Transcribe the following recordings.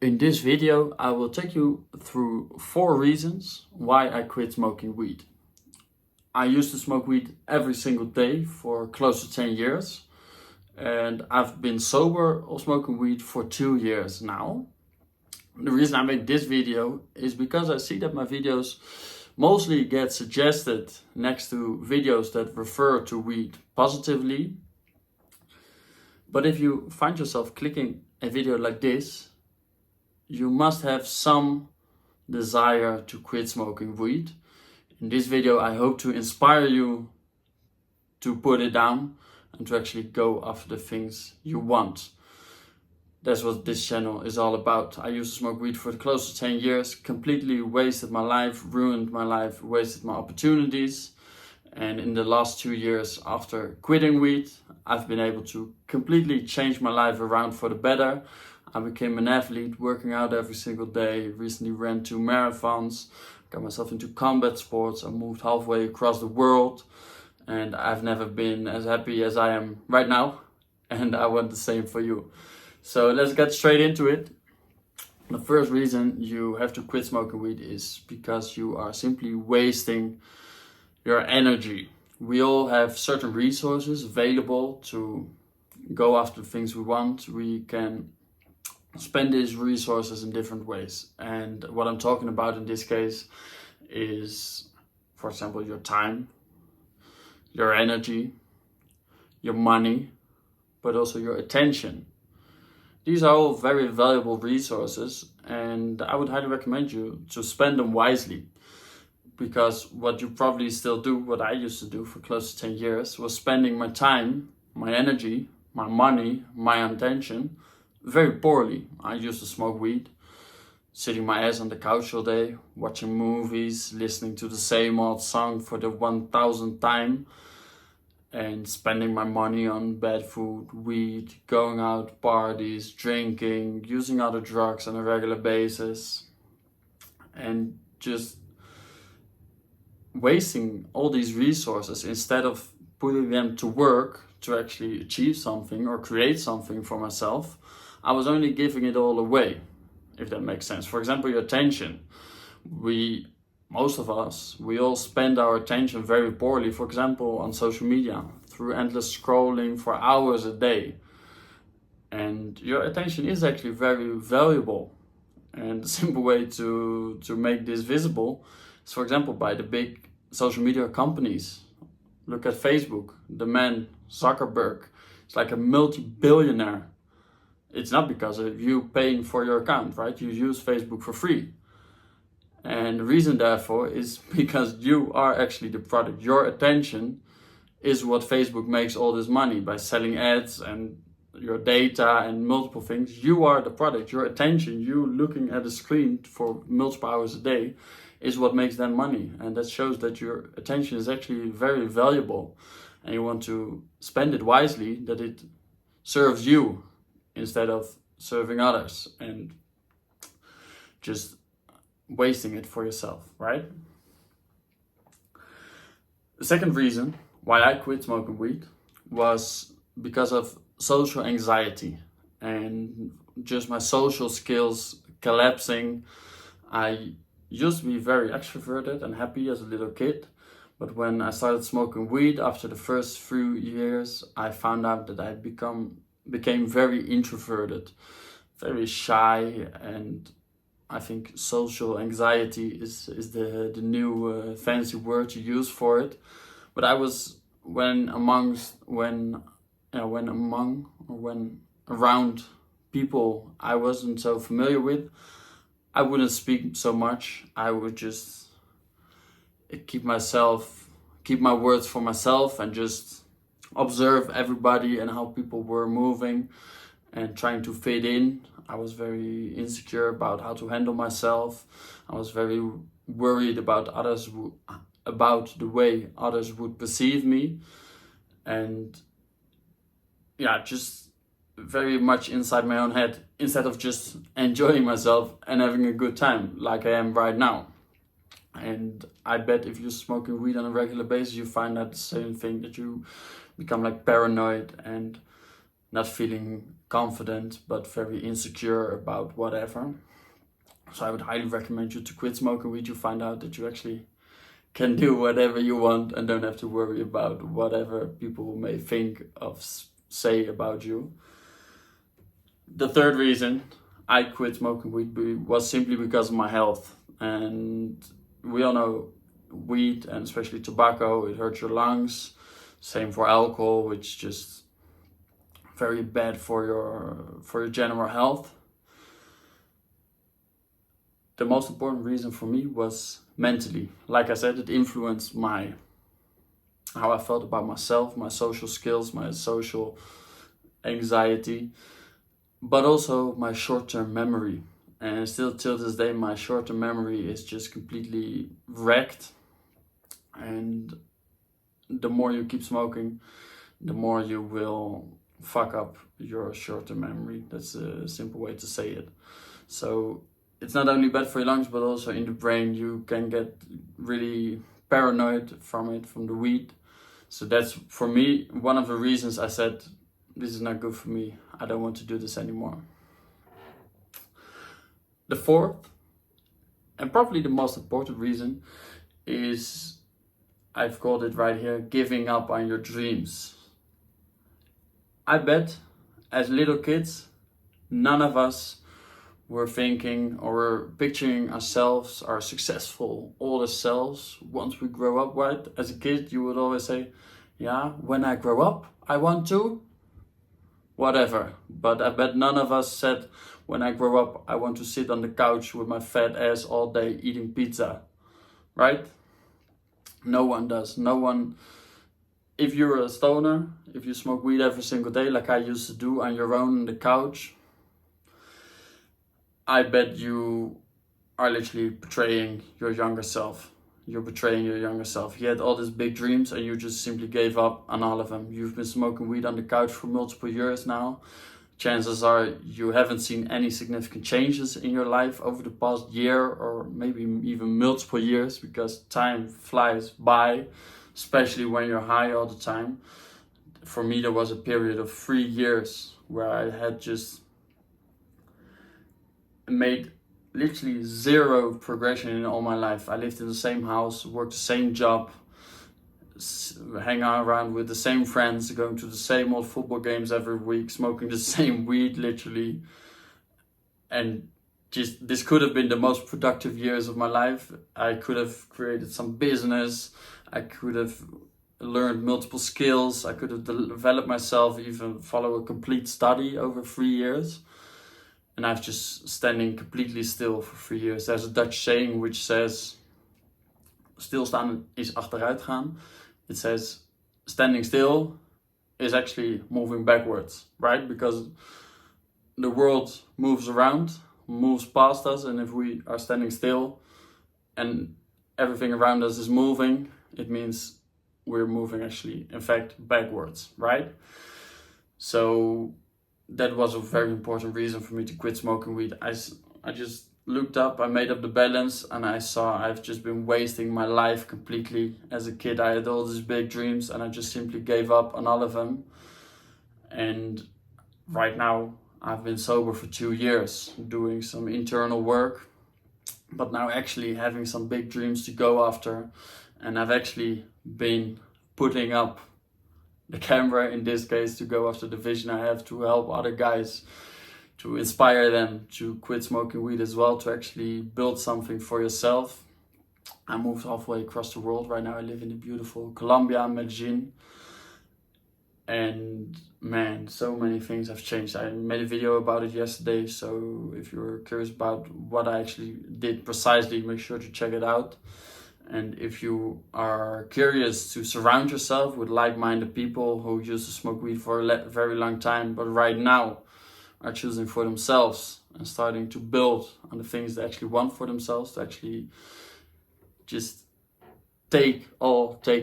In this video, I will take you through 4 reasons why I quit smoking weed. I used to smoke weed every single day for close to 10 years, and I've been sober of smoking weed for 2 years now. The reason I made this video is because I see that my videos mostly get suggested next to videos that refer to weed positively. But if you find yourself clicking a video like this, you must have some desire to quit smoking weed. In this video, I hope to inspire you to put it down and to actually go after the things you want. That's what this channel is all about. I used to smoke weed for close to 10 years, completely wasted my life, ruined my life, wasted my opportunities. And in the last 2 years after quitting weed, I've been able to completely change my life around for the better. I became an athlete, working out every single day, recently ran 2 marathons, got myself into combat sports. I moved halfway across the world, and I've never been as happy as I am right now, and I want the same for you. So let's get straight into it. The first reason you have to quit smoking weed is because you are simply wasting your energy. We all have certain resources available to go after the things we want. We can spend these resources in different ways. And what I'm talking about in this case is, for example, your time, your energy, your money, but also your attention. These are all very valuable resources, and I would highly recommend you to spend them wisely. Because what you probably still do, what I used to do for close to 10 years, was spending my time, my energy, my money, my attention very poorly. I used to smoke weed, sitting my ass on the couch all day, watching movies, listening to the same old song for the 1000th time, and spending my money on bad food, weed, going out, parties, drinking, using other drugs on a regular basis, and just wasting all these resources instead of putting them to work to actually achieve something or create something for myself. I was only giving it all away, if that makes sense. For example, your attention. Most of us, we all spend our attention very poorly, for example, on social media, through endless scrolling for hours a day. And your attention is actually very valuable. And the simple way to make this visible is, for example, by the big social media companies. Look at Facebook. The man Zuckerberg is like a multi-billionaire. It's not because of you paying for your account, right? You use Facebook for free. And the reason therefore is because you are actually the product. Your attention is what Facebook makes all this money by selling ads and your data and multiple things. You are the product. Your attention, you looking at a screen for multiple hours a day, is what makes them money. And that shows that your attention is actually very valuable, and you want to spend it wisely, that it serves you instead of serving others and just wasting it for yourself, right? The second reason why I quit smoking weed was because of social anxiety and just my social skills collapsing. I used to be very extroverted and happy as a little kid, but when I started smoking weed after the first few years, I found out that I became very introverted, very shy, and I think social anxiety is the new fancy word to use for it. But I was when around people I wasn't so familiar with, I wouldn't speak so much. I would just keep my words for myself and just observe everybody and how people were moving and trying to fit in. I was very insecure about how to handle myself. I was very worried about about the way others would perceive me, and just very much inside my own head, instead of just enjoying myself and having a good time like I am right now. And I bet if you're smoking weed on a regular basis, you find that the same thing, that you become like paranoid and not feeling confident, but very insecure about whatever. So I would highly recommend you to quit smoking weed. You find out that you actually can do whatever you want and don't have to worry about whatever people may think of, say about you. The third reason I quit smoking weed was simply because of my health. And we all know weed, and especially tobacco, it hurts your lungs. Same for alcohol, which is just very bad for your general health. The most important reason for me was mentally. Like I said, it influenced how I felt about myself, my social skills, my social anxiety, but also my short-term memory. And still till this day, my short-term memory is just completely wrecked. And the more you keep smoking, the more you will fuck up your short-term memory. That's a simple way to say it. So it's not only bad for your lungs, but also in the brain. You can get really paranoid from the weed. So that's, for me, one of the reasons I said, this is not good for me. I don't want to do this anymore. The fourth, and probably the most important reason, is, I've called it right here, giving up on your dreams. I bet as little kids, none of us were thinking or were picturing ourselves, our successful older selves, once we grow up, right? As a kid, you would always say, yeah, when I grow up, I want to whatever. But I bet none of us said, when I grow up, I want to sit on the couch with my fat ass all day eating pizza, right? No one does. No one. If you're a stoner, if you smoke weed every single day like I used to do on your own on the couch, I bet you are literally betraying your younger self. You're betraying your younger self. You had all these big dreams and you just simply gave up on all of them. You've been smoking weed on the couch for multiple years now. Chances are you haven't seen any significant changes in your life over the past year, or maybe even multiple years, because time flies by, especially when you're high all the time. For me, there was a period of 3 years where I had just made literally zero progression in all my life. I lived in the same house, worked the same job, hang around with the same friends, going to the same old football games every week, smoking the same weed literally. And just, this could have been the most productive years of my life. I could have created some business. I could have learned multiple skills. I could have developed myself, even follow a complete study over 3 years. And I've just standing completely still for 3 years. There's a Dutch saying which says, stilstaan is achteruit gaan. It says, standing still is actually moving backwards, right? Because the world moves around, moves past us, and if we are standing still and everything around us is moving, it means we're moving actually, in fact, backwards, right? So that was a very important reason for me to quit smoking weed. I just looked up, I made up the balance, and I saw I've just been wasting my life completely. As a kid, I had all these big dreams and I just simply gave up on all of them. And right now, I've been sober for 2 years, doing some internal work, but now actually having some big dreams to go after. And I've actually been putting up the camera, in this case, to go after the vision I have to help other guys, to inspire them to quit smoking weed as well, to actually build something for yourself. I moved halfway across the world. Right now I live in the beautiful Colombia, Medellin. And man, so many things have changed. I made a video about it yesterday, so if you're curious about what I actually did precisely, make sure to check it out. And if you are curious to surround yourself with like-minded people who used to smoke weed for a very long time, but right now are choosing for themselves and starting to build on the things they actually want for themselves, to actually just take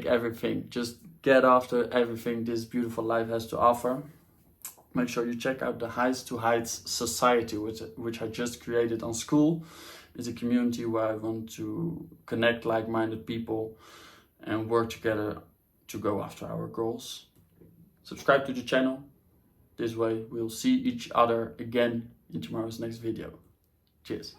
everything, just get after everything this beautiful life has to offer. Make sure you check out the Heights to Heights Society, which I just created on Skool. It's a community where I want to connect like-minded people and work together to go after our goals. Subscribe to the channel. This way we'll see each other again in tomorrow's next video. Cheers.